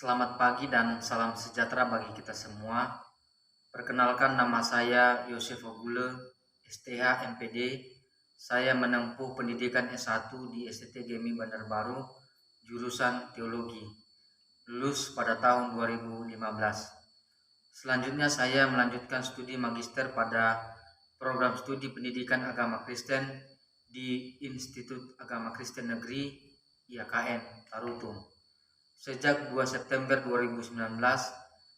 Selamat pagi dan salam sejahtera bagi kita semua. Perkenalkan, nama saya Yosef Ogule, STH MPD. Saya menempuh pendidikan S1 di STT GEMI Bandar Baru, jurusan Teologi. Lulus pada tahun 2015. Selanjutnya saya melanjutkan studi magister pada program studi pendidikan agama Kristen di Institut Agama Kristen Negeri IAKN Tarutung. Sejak 2 September 2019,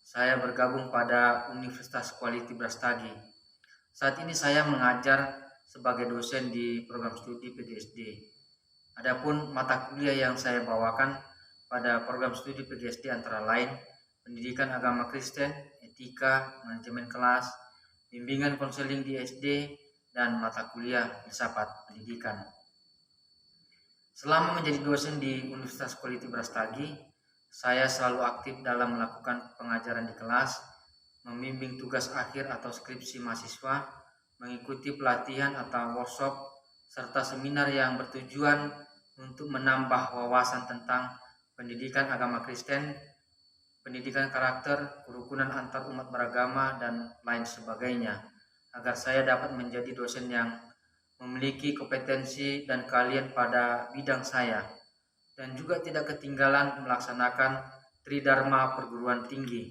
saya bergabung pada Universitas Quality Brastagi. Saat ini saya mengajar sebagai dosen di program studi PGSD. Adapun mata kuliah yang saya bawakan pada program studi PGSD antara lain pendidikan agama Kristen, etika, manajemen kelas, bimbingan konseling di SD, dan mata kuliah filsafat pendidikan. Selama menjadi dosen di Universitas Quality Brastagi, saya selalu aktif dalam melakukan pengajaran di kelas, membimbing tugas akhir atau skripsi mahasiswa, mengikuti pelatihan atau workshop, serta seminar yang bertujuan untuk menambah wawasan tentang pendidikan agama Kristen, pendidikan karakter, kerukunan antar umat beragama, dan lain sebagainya, agar saya dapat menjadi dosen yang memiliki kompetensi dan keahlian pada bidang saya, dan juga tidak ketinggalan melaksanakan Tridharma perguruan tinggi.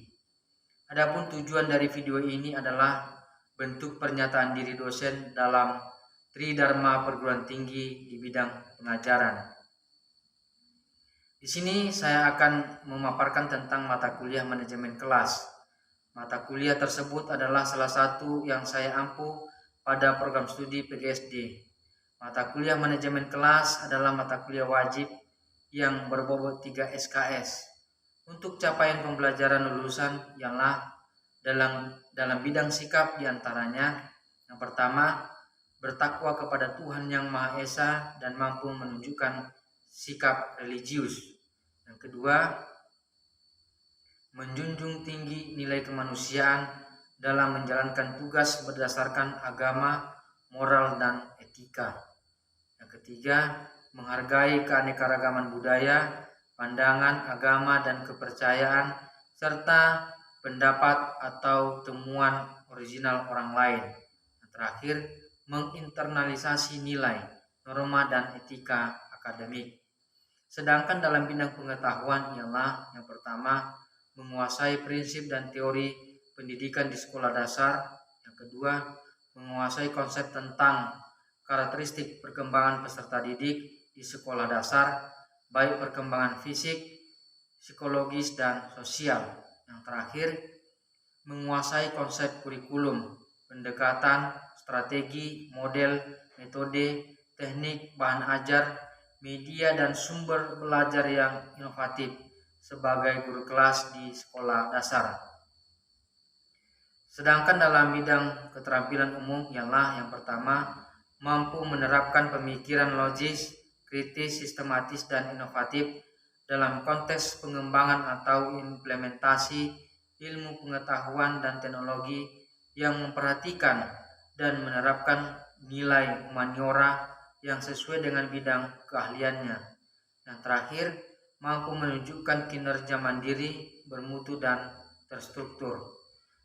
Adapun tujuan dari video ini adalah bentuk pernyataan diri dosen dalam Tridharma perguruan tinggi di bidang pengajaran. Di sini saya akan memaparkan tentang mata kuliah manajemen kelas. Mata kuliah tersebut adalah salah satu yang saya ampuh pada program studi PGSD. Mata kuliah manajemen kelas adalah mata kuliah wajib yang berbobot 3 SKS. Untuk capaian pembelajaran lulusan ialah dalam bidang sikap diantaranya: yang pertama, bertakwa kepada Tuhan Yang Maha Esa dan mampu menunjukkan sikap religius. Yang kedua, menjunjung tinggi nilai kemanusiaan dalam menjalankan tugas berdasarkan agama, moral, dan etika. Yang ketiga, menghargai keanekaragaman budaya, pandangan, agama, dan kepercayaan, serta pendapat atau temuan original orang lain. Yang terakhir, menginternalisasi nilai, norma, dan etika akademik. Sedangkan dalam bidang pengetahuan ialah yang pertama, menguasai prinsip dan teori pendidikan di sekolah dasar. Yang kedua, menguasai konsep tentang karakteristik perkembangan peserta didik di sekolah dasar, baik perkembangan fisik, psikologis, dan sosial. Yang terakhir, menguasai konsep kurikulum, pendekatan, strategi, model, metode, teknik, bahan ajar, media, dan sumber belajar yang inovatif sebagai guru kelas di sekolah dasar. Sedangkan dalam bidang keterampilan umum ialah yang pertama, mampu menerapkan pemikiran logis, kritis, sistematis, dan inovatif dalam konteks pengembangan atau implementasi ilmu pengetahuan dan teknologi yang memperhatikan dan menerapkan nilai humaniora yang sesuai dengan bidang keahliannya. Yang terakhir, mampu menunjukkan kinerja mandiri, bermutu, dan terstruktur.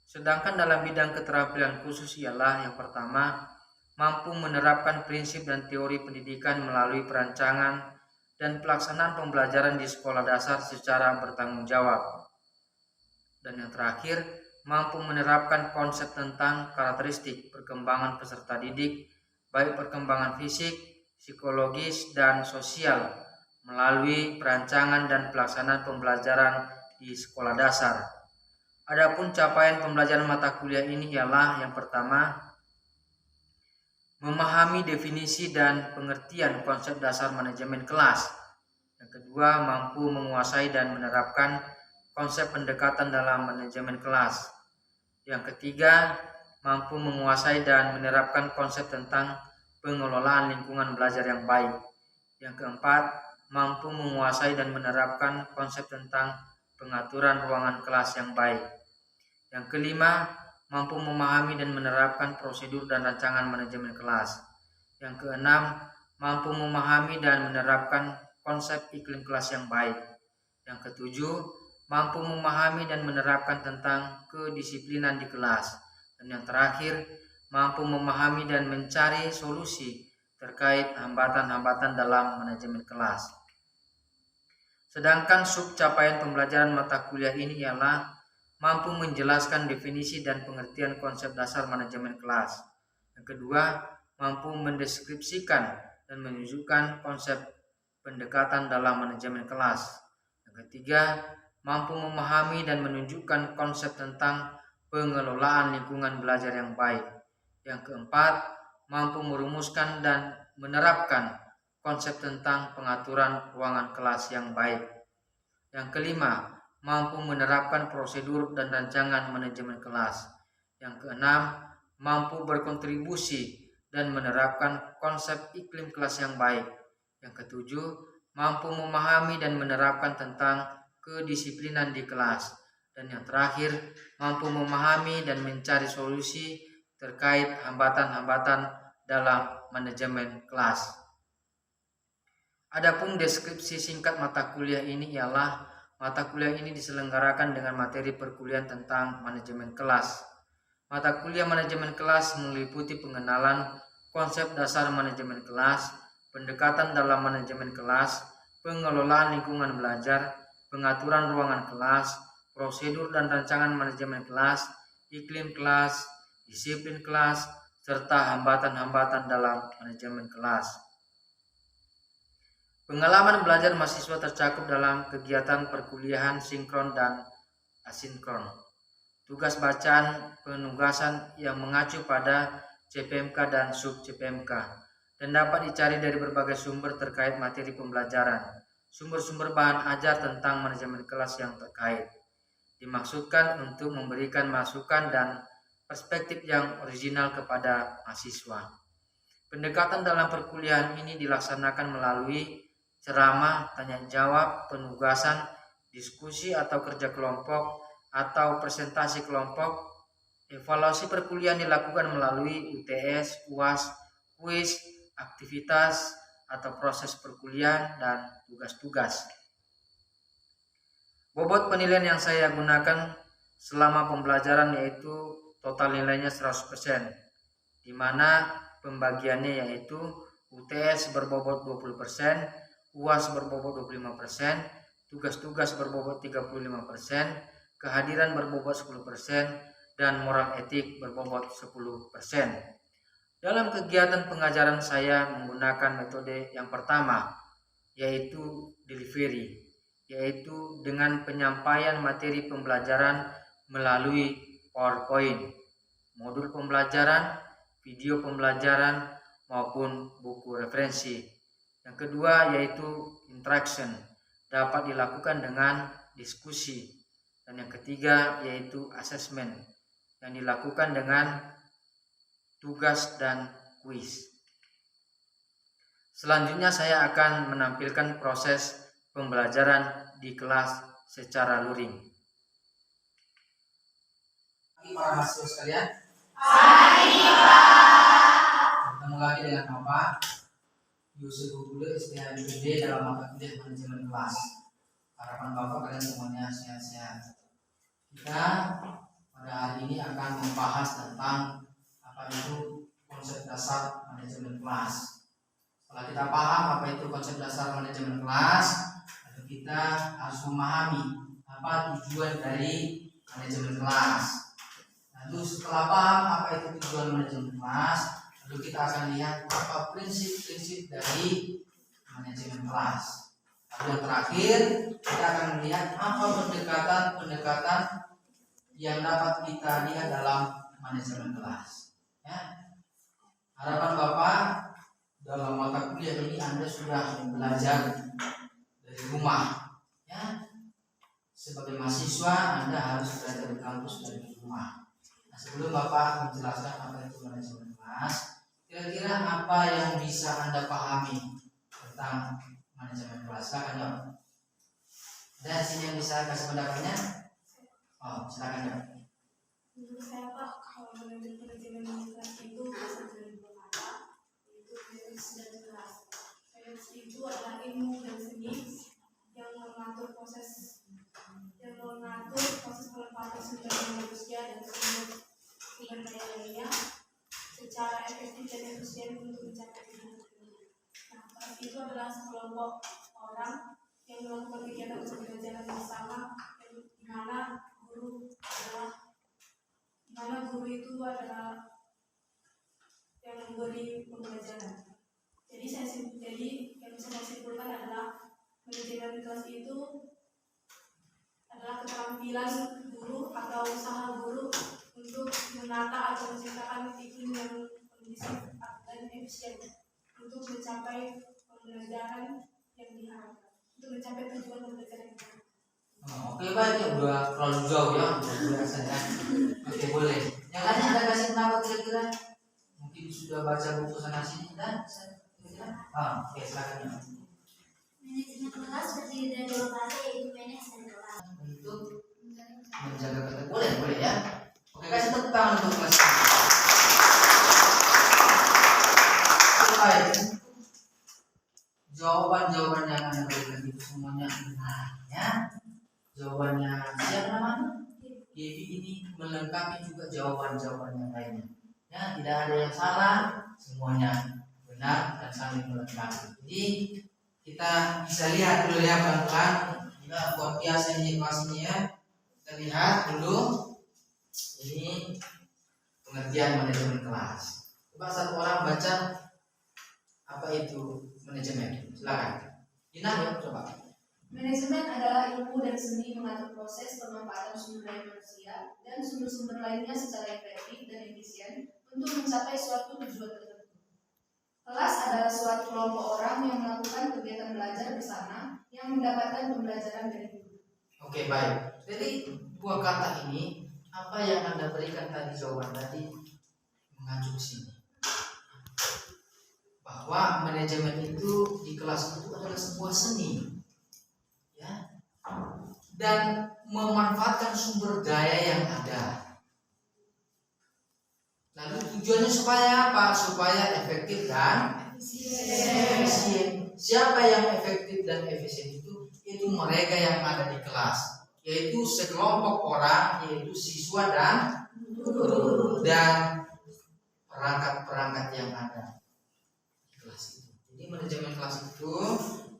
Sedangkan dalam bidang keterampilan khusus ialah yang pertama, mampu menerapkan prinsip dan teori pendidikan melalui perancangan dan pelaksanaan pembelajaran di sekolah dasar secara bertanggung jawab. Dan yang terakhir, mampu menerapkan konsep tentang karakteristik perkembangan peserta didik, baik perkembangan fisik, psikologis, dan sosial melalui perancangan dan pelaksanaan pembelajaran di sekolah dasar. Adapun capaian pembelajaran mata kuliah ini ialah yang pertama, memahami definisi dan pengertian konsep dasar manajemen kelas. Yang kedua, mampu menguasai dan menerapkan konsep pendekatan dalam manajemen kelas. Yang ketiga, mampu menguasai dan menerapkan konsep tentang pengelolaan lingkungan belajar yang baik. Yang keempat, mampu menguasai dan menerapkan konsep tentang pengaturan ruangan kelas yang baik. Yang kelima, mampu memahami dan menerapkan prosedur dan rancangan manajemen kelas. Yang keenam, mampu memahami dan menerapkan konsep iklim kelas yang baik. Yang ketujuh, mampu memahami dan menerapkan tentang kedisiplinan di kelas. Dan yang terakhir, mampu memahami dan mencari solusi terkait hambatan-hambatan dalam manajemen kelas. Sedangkan sub capaian pembelajaran mata kuliah ini ialah mampu menjelaskan definisi dan pengertian konsep dasar manajemen kelas. Yang kedua, mampu mendeskripsikan dan menunjukkan konsep pendekatan dalam manajemen kelas. Yang ketiga, mampu memahami dan menunjukkan konsep tentang pengelolaan lingkungan belajar yang baik. Yang keempat, mampu merumuskan dan menerapkan konsep tentang pengaturan ruangan kelas yang baik. Yang kelima, mampu menerapkan prosedur dan rancangan manajemen kelas. Yang keenam, mampu berkontribusi dan menerapkan konsep iklim kelas yang baik. Yang ketujuh, mampu memahami dan menerapkan tentang kedisiplinan di kelas. Dan yang terakhir, mampu memahami dan mencari solusi terkait hambatan-hambatan dalam manajemen kelas. Adapun deskripsi singkat mata kuliah ini ialah mata kuliah ini diselenggarakan dengan materi perkuliahan tentang manajemen kelas. Mata kuliah manajemen kelas meliputi pengenalan konsep dasar manajemen kelas, pendekatan dalam manajemen kelas, pengelolaan lingkungan belajar, pengaturan ruangan kelas, prosedur dan rancangan manajemen kelas, iklim kelas, disiplin kelas, serta hambatan-hambatan dalam manajemen kelas. Pengalaman belajar mahasiswa tercakup dalam kegiatan perkuliahan sinkron dan asinkron. Tugas bacaan penugasan yang mengacu pada CPMK dan sub CPMK dan dapat dicari dari berbagai sumber terkait materi pembelajaran. Sumber-sumber bahan ajar tentang manajemen kelas yang terkait dimaksudkan untuk memberikan masukan dan perspektif yang original kepada mahasiswa. Pendekatan dalam perkuliahan ini dilaksanakan melalui ceramah, tanya jawab, penugasan, diskusi atau kerja kelompok, atau presentasi kelompok. Evaluasi perkuliahan dilakukan melalui UTS, UAS, kuis, aktivitas, atau proses perkuliahan, dan tugas-tugas. Bobot penilaian yang saya gunakan selama pembelajaran yaitu total nilainya 100%, di mana pembagiannya yaitu UTS berbobot 20%, UAS berbobot 25%, tugas-tugas berbobot 35%, kehadiran berbobot 10%, dan moral etik berbobot 10%. Dalam kegiatan pengajaran saya menggunakan metode yang pertama, yaitu delivery, yaitu dengan penyampaian materi pembelajaran melalui PowerPoint, modul pembelajaran, video pembelajaran, maupun buku referensi. Yang kedua yaitu interaction, dapat dilakukan dengan diskusi. Dan yang ketiga yaitu assessment, yang dilakukan dengan tugas dan kuis. Selanjutnya saya akan menampilkan proses pembelajaran di kelas secara luring. Para mahasiswa sekalian, bertemu lagi dengan Bapak Yusuf Gugule STHMPD dalam mata kuliah manajemen kelas. Harapan Bapak kalian semuanya sehat-sehat. Kita pada hari ini akan membahas tentang apa itu konsep dasar manajemen kelas. Setelah kita paham apa itu konsep dasar manajemen kelas, lalu kita harus memahami apa tujuan dari manajemen kelas. Lalu setelah paham apa itu tujuan manajemen kelas, lalu kita akan lihat apa prinsip-prinsip dari manajemen kelas. Lalu yang terakhir kita akan melihat apa pendekatan-pendekatan yang dapat kita lihat dalam manajemen kelas. Ya. Harapan Bapak dalam mata kuliah ini Anda sudah belajar dari rumah. Ya. Sebagai mahasiswa Anda harus belajar di kampus dari rumah. Nah, sebelum Bapak menjelaskan apa itu manajemen kelas, kira-kira apa yang bisa Anda pahami tentang manajemen kelas? Silakan jawab. Ada sini yang bisa kasih pendapatnya? Oh, silakan jawab. Menurut saya Pak, kalau manajemen kelas itu berasal dari dua kata, yaitu teoritis dan kelas. Teoritis itu adalah ilmu dan seni yang mengatur proses sekelompok orang yang melakukan kegiatan pembelajaran bersama, di mana guru itu adalah yang memberi pembelajaran. Jadi yang bisa saya simpulkan adalah manajemen kelas itu adalah keterampilan guru atau usaha guru untuk menata atau menciptakan iklim yang kondusif dan efisien untuk mencapai pembelajaran yang diharapkan, untuk mencapai tujuan pembelajaran yang diharapkan. Oke baik, ya udah terlalu jauh ya biasanya. Oke boleh. Yang lain ada kasih pendapat kira-kira? Mungkin sudah baca buku sana sini dan kira-kira? Oke silakan ya. Manajemen kelas terdiri dari dua kata, yaitu manage dan kelas. Untuk menjaga kata boleh ya. Oke kasih tepuk tangan untuk kelas. Baik. Jawaban yang anda berikan itu semuanya benar ya. Jawabannya siapa namanya? Devi ini melengkapi juga jawaban yang lainnya. Ya, tidak ada yang salah, semuanya benar dan saling melengkapi. Jadi kita bisa lihat dulu ya pelan-pelan. Kita buat biasa ini kelasnya ya. Kita lihat dulu. Ini pengertian manajemen kelas. Coba satu orang baca apa itu manajemen. Silakan. Dina ya coba. Manajemen adalah ilmu dan seni mengatur proses pemanfaatan sumber daya manusia dan sumber-sumber lainnya secara efektif dan efisien untuk mencapai suatu tujuan tertentu. Kelas adalah suatu kelompok orang yang melakukan kegiatan belajar bersama yang mendapatkan pembelajaran dari guru. Oke baik. Jadi dua kata ini apa yang anda berikan tadi jawaban tadi mengacu ke sini. Bahwa manajemen itu di kelas itu adalah sebuah seni. Ya, dan memanfaatkan sumber daya yang ada. Lalu tujuannya supaya apa? Supaya efektif dan efisien. Siapa yang efektif dan efisien itu? Itu mereka yang ada di kelas, yaitu sekelompok orang, yaitu siswa dan guru dan perangkat-perangkat yang ada di kelas itu. Jadi manajemen kelas itu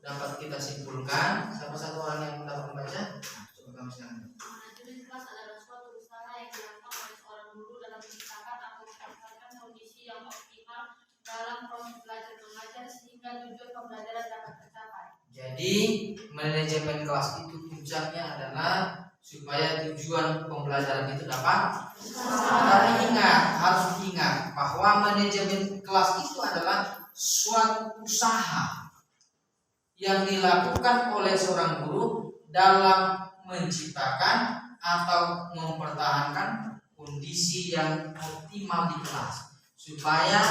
dapat kita simpulkan. Siapa satu orang yang dapat membaca? Coba kamu silakan. Manajemen kelas adalah suatu usaha yang dilakukan oleh seorang guru dalam menciptakan atau menciptakan kondisi yang optimal dalam proses belajar mengajar sehingga tujuan pembelajaran dapat tercapai. Jadi manajemen kelas itu puncaknya adalah supaya tujuan pembelajaran itu dapat. Tapi harus diingat bahwa manajemen kelas itu adalah suatu usaha yang dilakukan oleh seorang guru dalam menciptakan atau mempertahankan kondisi yang optimal di kelas supaya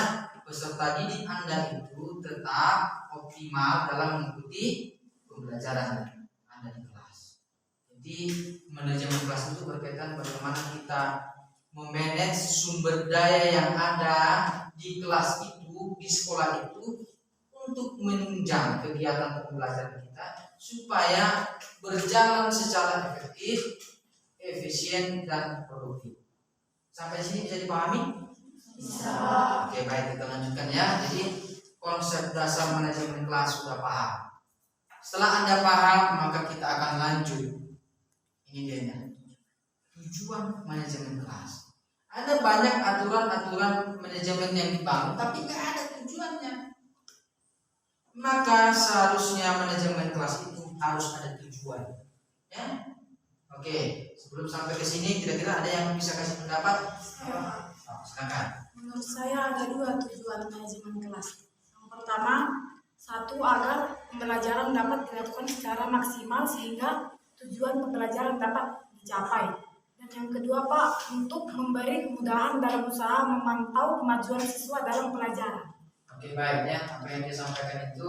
peserta didik Anda itu tetap optimal dalam mengikuti pembelajaran Anda di kelas. Jadi manajemen kelas itu berkaitan bagaimana kita memanage sumber daya yang ada di kelas itu, di sekolah itu, untuk menunjang kegiatan pembelajaran kita supaya berjalan secara efektif, efisien dan produktif. Sampai sini bisa dipahami? Bisa. Oke baik, kita lanjutkan ya. Jadi konsep dasar manajemen kelas sudah paham. Setelah Anda paham, maka kita akan lanjut. Ini dia tujuan manajemen kelas. Ada banyak aturan-aturan manajemen yang dibangun, tapi nggak ada tujuannya. Maka seharusnya manajemen kelas itu harus ada tujuan. Ya? Oke, sebelum sampai ke sini kira-kira ada yang bisa kasih pendapat? Silakan. Menurut saya ada dua tujuan manajemen kelas. Yang pertama, satu agar pembelajaran dapat dilakukan secara maksimal sehingga tujuan pembelajaran dapat dicapai. Dan yang kedua Pak, untuk memberi kemudahan dalam usaha memantau kemajuan siswa dalam pelajaran. Oke baik ya, apa yang disampaikan itu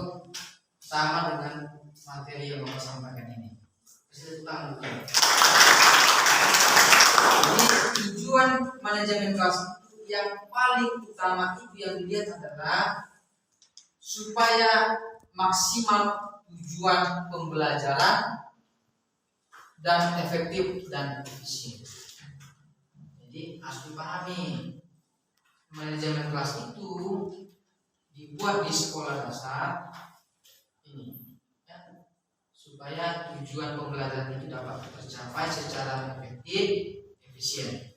sama dengan materi yang Bapak sampaikan ini. Jadi tujuan manajemen kelas yang paling utama itu yang dilihat adalah supaya maksimal tujuan pembelajaran dan efektif dan efisien. Jadi harus dipahami manajemen kelas itu dibuat di sekolah dasar ini supaya tujuan pembelajaran itu dapat tercapai secara efektif, efisien.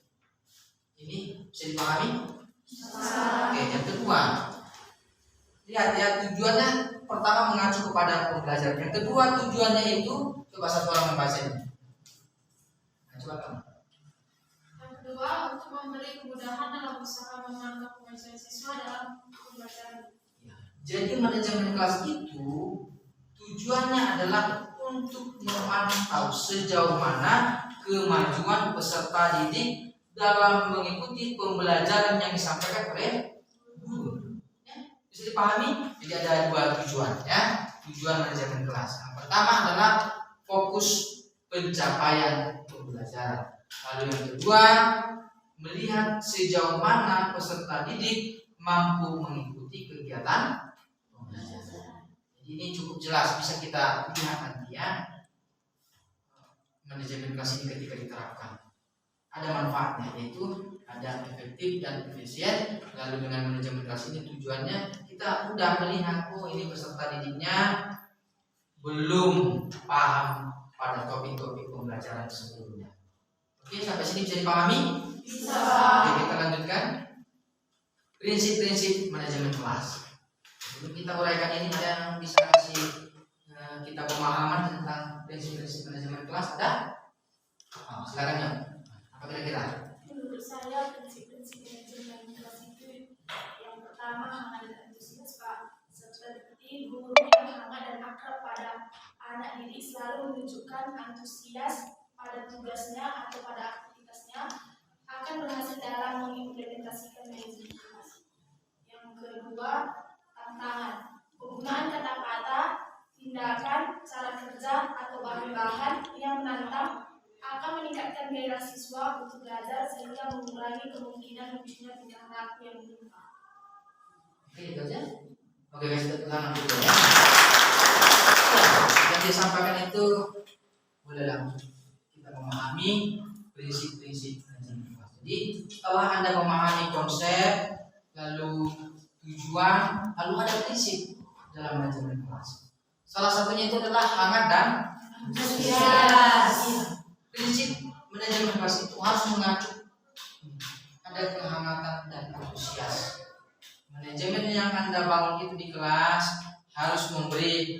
Ini bisa dipahami? Oke, yang kedua, lihat ya, tujuannya pertama mengacu kepada pembelajaran. Yang kedua, tujuannya itu, coba satu orang membacanya. Nah, coba kamu. Yang kedua, untuk memberi kemudahan dalam usaha memantau kemajuan siswa dalam pembelajaran. Jadi manajemen kelas itu tujuannya adalah untuk memantau sejauh mana kemajuan peserta didik dalam mengikuti pembelajaran yang disampaikan oleh guru. Ya, bisa dipahami? Jadi ada dua tujuan ya, tujuan manajemen kelas. Yang pertama adalah fokus pencapaian pembelajaran. Lalu yang kedua, melihat sejauh mana peserta didik mampu mengikuti kegiatan pembelajaran. Jadi ini cukup jelas, bisa kita lihat nanti ya, manajemen kelas ini ketika diterapkan ada manfaatnya, yaitu ada efektif dan efisien. Lalu dengan manajemen kelas ini tujuannya kita mudah melihat, oh ini peserta didiknya belum paham pada topik-topik pembelajaran sebelumnya. Oke, sampai sini bisa dipahami? Bisa. Oke, kita lanjutkan. Prinsip-prinsip manajemen kelas. Sebelum kita uraikan ini, ada yang bisa kasih kita pemahaman tentang prinsip-prinsip manajemen kelas? Ada? Oh, silakan ya. Apa kira-kira? Menurut saya prinsip-prinsip manajemen kelas itu yang pertama hangat dan antusias, Pak. Seperti guru yang hangat dan akrab pada anak didik selalu menunjukkan antusias pada tugasnya atau pada aktivitasnya akan berhasil dalam mengimplementasikan manajemen kelas. Yang kedua, tantangan. Penggunaan kata-kata, tindakan, cara kerja atau bahan-bahan yang menantang akan meningkatkan gairah siswa untuk belajar sehingga mengurangi kemungkinan munculnya tingkah laku yang menyimpang. Oke, itu aja. Oke, guys, kita ulang dulu ya. Yang disampaikan itu bolehlah kita memahami prinsip-prinsip manajemen kelas. Jadi setelah Anda memahami konsep, lalu tujuan, lalu ada prinsip dalam manajemen kelas. Salah satunya itu adalah hangat dan Antusias. Prinsip manajemen kelas itu harus mengacu ada kehangatan dan antusias. Manajemen yang Anda bangun itu di kelas harus memberi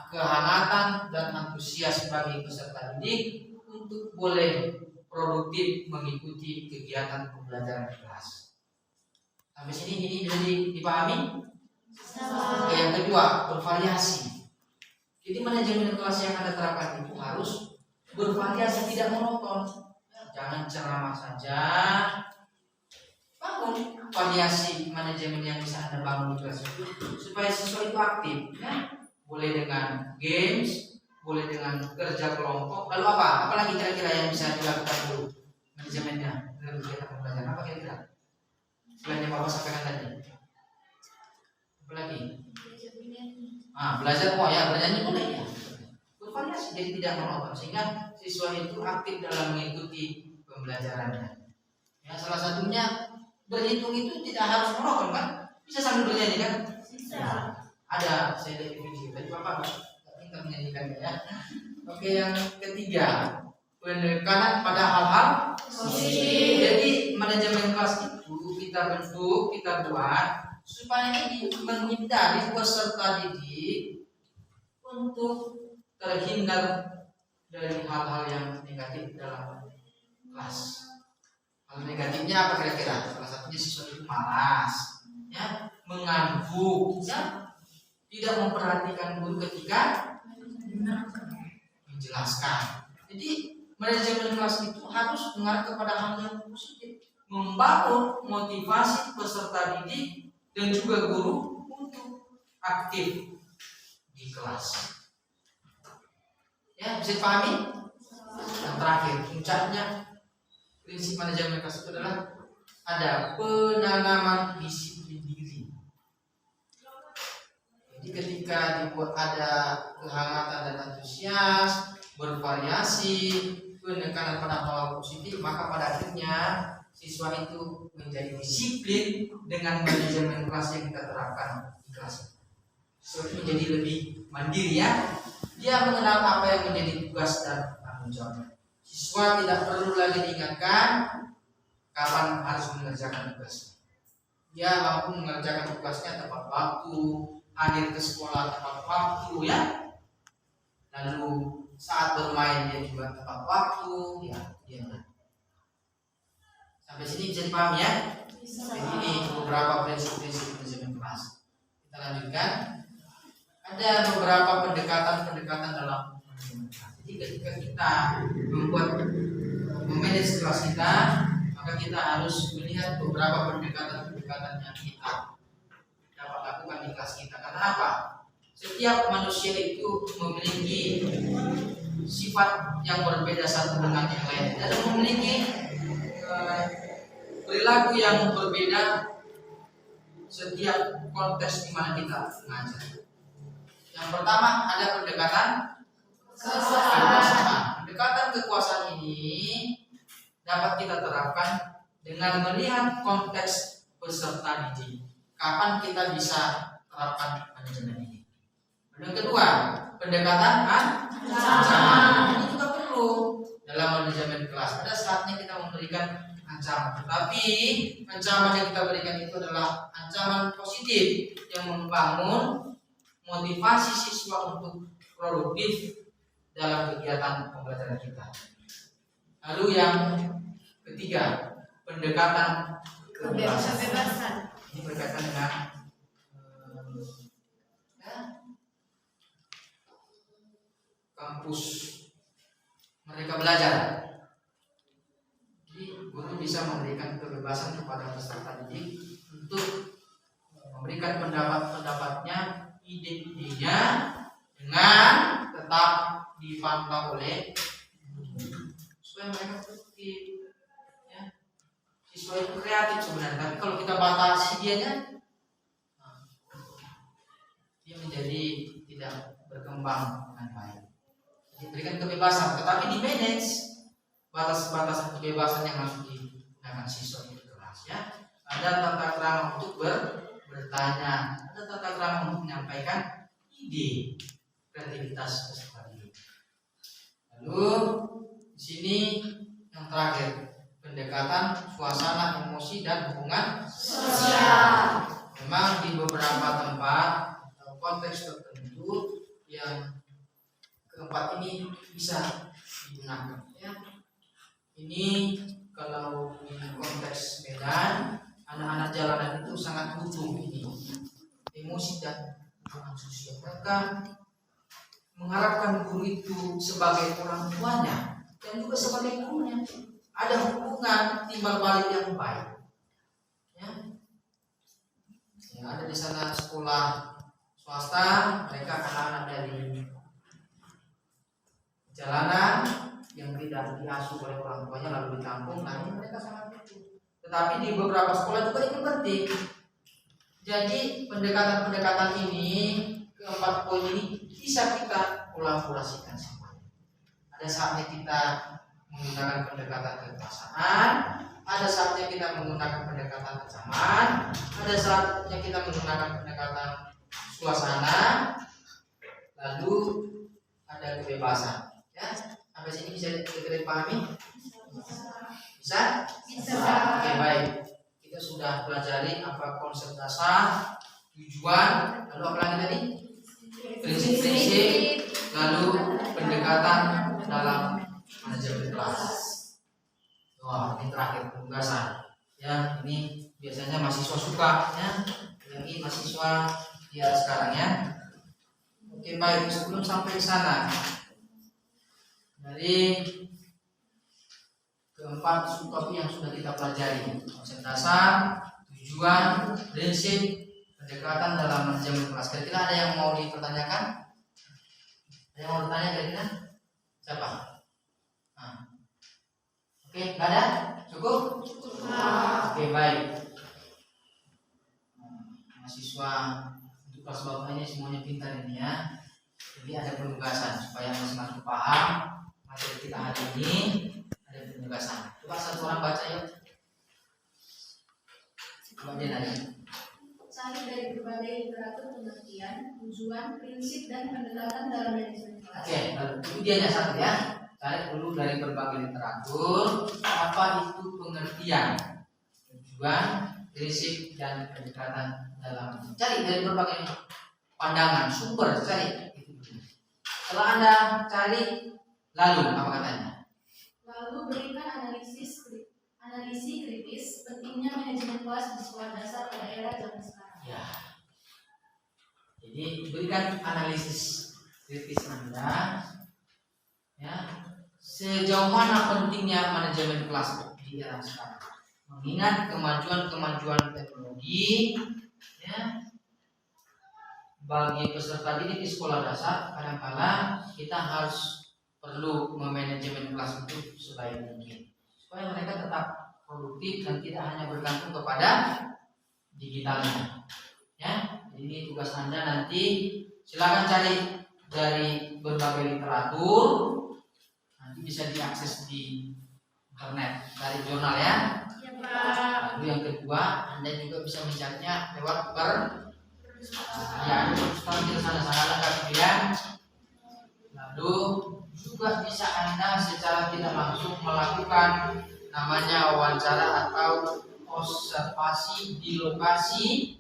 kehangatan dan antusias bagi peserta didik untuk boleh produktif mengikuti kegiatan pembelajaran di kelas. Sampai sini ini bisa dipahami? Oke, yang kedua, bervariasi. Jadi manajemen kelas yang Anda terapkan itu harus bervariasi, tidak monoton. Jangan ceramah saja. Bangun variasi manajemen yang bisa Anda bangun di kelas itu supaya siswa itu aktif ya. Boleh dengan games, boleh dengan kerja kelompok. Lalu apa? Apalagi kira-kira yang bisa dilakukan dulu manajemennya dalam kegiatan pembelajaran? Apa kira-kira? Selain yang Bapak sampaikan tadi. Apalagi? Belajar bernyanyi boleh ya. Bervariasi, jadi tidak monoton sehingga siswa itu aktif dalam mengikuti pembelajarannya. Ya, salah satunya berhitung itu tidak harus monoton kan? Bisa sambil bernyanyi kan? Bisa. Ada, saya lihat di video tadi Bapak minta menyanyikan ya. Oke, yang ketiga, penekanan pada hal-hal positif. Jadi manajemen kelas itu kita bentuk, kita buat supaya ini menghindari peserta didik untuk terhindar dari hal-hal yang negatif dalam kelas. Hal negatifnya apa kira-kira? Salah satunya siswa itu malas, ya, mengangguk, ya, tidak memperhatikan guru ketika menjelaskan. Jadi manajemen kelas itu harus mengarah kepada hal yang positif, membangun motivasi peserta didik dan juga guru untuk aktif di kelas. Ya, bisa dipahami? Yang terakhir, puncaknya prinsip manajemen kelas itu adalah ada penanaman disiplin diri. Jadi ketika dibuat ada kehangatan dan antusias, bervariasi, penekanan pada hal positif, maka pada akhirnya siswa itu menjadi disiplin dengan manajemen kelas yang kita terapkan di kelas. siswa itu menjadi lebih mandiri ya. Dia mengenal apa yang menjadi tugas dan tanggung jawabnya. Siswa tidak perlu lagi diingatkan kapan harus mengerjakan tugasnya. Dia mampu mengerjakan tugasnya tepat waktu, hadir ke sekolah tepat waktu ya. Lalu saat bermain dia juga tepat waktu ya. Sampai sini bisa dipahami ya. Jadi ini beberapa prinsip-prinsip manajemen kelas. Kita lanjutkan. Ada beberapa pendekatan dalam manajemen kelas. Jadi ketika kita memanage kelas kita, maka kita harus melihat beberapa pendekatan yang kita dapat lakukan di kelas kita. Karena apa? Setiap manusia itu memiliki sifat yang berbeda satu dengan yang lain, dan memiliki perilaku yang berbeda setiap konteks di mana kita mengajar. Yang pertama ada pendekatan kekuasaan. Pendekatan kekuasaan ini dapat kita terapkan dengan melihat konteks peserta didik. Kapan kita bisa terapkan manajemen ini? Yang kedua, pendekatan ancaman. Ini juga perlu dalam manajemen kelas. Ada saatnya kita memberikan ancaman, tetapi ancaman yang kita berikan itu adalah ancaman positif yang membangun motivasi siswa untuk produktif dalam kegiatan pembelajaran kita. Lalu yang ketiga, pendekatan kebebasan. Ini berkaitan dengan kampus mereka belajar. Jadi guru bisa memberikan kebebasan kepada peserta didik untuk memberikan pendapat-pendapatnya, ide-idenya, dengan tetap dipantau oleh supaya mereka produktif. Ya. Siswa itu kreatif sebenarnya, tapi kalau kita batasi dianya, dia menjadi tidak berkembang dengan baik. Diberikan kebebasan, tetapi di manage batas-batasan kebebasan yang harus digunakan siswa di kelas ya. Ada tata krama untuk bertanya, ada tata krama untuk menyampaikan ide, kreativitas peserta didik. Lalu di sini yang terakhir, pendekatan suasana, emosi dan hubungan sosial. Memang di beberapa tempat atau konteks tertentu yang keempat ini bisa digunakan ya. Ini kalau di konteks Medan, anak-anak jalanan itu sangat butuh ini emosi dan hubungan sosial. Mereka mengharapkan guru itu sebagai orang tuanya dan juga sebagai gurunya. Ada hubungan timbal balik yang baik. Ya, ada di sana sekolah swasta, mereka anak-anak dari jalanan yang tidak diasuh oleh orang tuanya lalu ditampung, nah ini mereka sangat butuh. Tetapi di beberapa sekolah juga ini penting. Jadi pendekatan-pendekatan ini, keempat poin ini bisa kita kolaborasikan semuanya. Ada saatnya kita menggunakan pendekatan kekuasaan, ada saatnya kita menggunakan pendekatan ancaman, ada saatnya kita menggunakan pendekatan suasana, lalu ada kebebasan. Ya, sampai sini bisa dipahami? Bisa? Oke, baik. Kita sudah pelajari apa konsep dasar, tujuan, lalu apa lagi tadi? Prinsip-prinsip, lalu pendekatan dalam manajemen kelas. Wah, ini terakhir penugasan. Ya, ini biasanya mahasiswa suka, ya. Yang ini mahasiswa ya sekarang ya. Oke, baik. Sebelum sampai ke sana, dari keempat subtopik yang sudah kita pelajari, konsep dasar, tujuan, prinsip, pendekatan dalam manajemen kelas. Kira-kira ada yang mau dipertanyakan? Ada yang mau bertanya kira-kira? Siapa? Nah. Oke, nggak ada? Cukup? Oke, baik. Mahasiswa untuk kelas bawah ini semuanya pintar ini ya. Jadi ada penugasan supaya masing-masing paham materi kita hari ini. Ada penugasan. Coba satu orang baca yuk. Coba dia nanya. Cari dari berbagai literatur pengertian, tujuan pengetahuan, prinsip, dan pendekatan dalam manajemen kelas. Oke, itu dia satu ya. Cari dulu dari berbagai literatur apa itu pengertian, tujuan, prinsip, dan pendekatan dalam. Cari dari berbagai pandangan, sumber, cari. Setelah Anda cari, lalu apa katanya? Lalu berikan analisis kritis pentingnya manajemen kelas di sekolah dasar pada era zaman sekarang. Ya. Jadi berikan analisis kritis Anda, ya, sejauh mana pentingnya manajemen kelas di era sekarang. Mengingat kemajuan teknologi, ya, bagi peserta didik di sekolah dasar, kadang-kala kita harus perlu memanajemen kelas itu sebaik mungkin supaya mereka tetap produktif dan tidak hanya bergantung kepada digitalnya. Ya, ini tugas Anda nanti. Silakan cari dari berbagai literatur, nanti bisa diakses di internet dari jurnal ya. Ya, Pak. Lalu yang kedua, Anda juga bisa mencarinya lewat ya, perpustakaan di sana-sana lengkap ya. Lalu juga bisa Anda secara tidak langsung melakukan namanya wawancara atau observasi di lokasi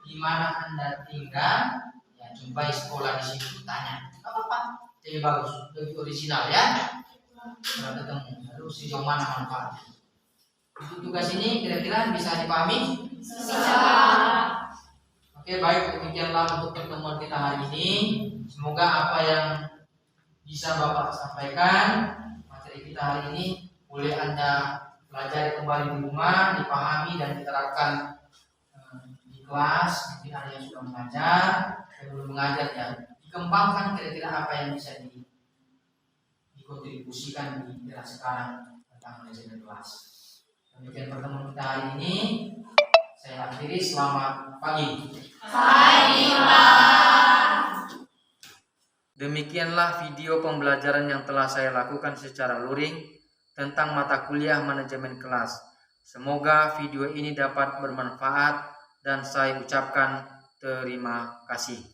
di mana Anda tinggal. Ya, jumpai sekolah di situ, tanya apa-apa, lebih bagus, lebih original ya. Kalau ketemu, lalu sejauh mana manfaatnya. Untuk tugas ini kira-kira bisa dipahami? Bisa. Oke, baik, demikianlah untuk pertemuan kita hari ini. Semoga apa yang bisa Bapak sampaikan materi kita hari ini boleh Anda pelajari kembali di rumah, dipahami dan diterapkan di kelas. Mungkin ada yang sudah mengajar, yang belum mengajar ya, dikembangkan kira-kira apa yang bisa dikontribusikan di era sekarang tentang manajemen kelas. Demikian pertemuan kita hari ini. Saya akhiri, selamat pagi. Demikianlah video pembelajaran yang telah saya lakukan secara luring tentang mata kuliah manajemen kelas. Semoga video ini dapat bermanfaat dan saya ucapkan terima kasih.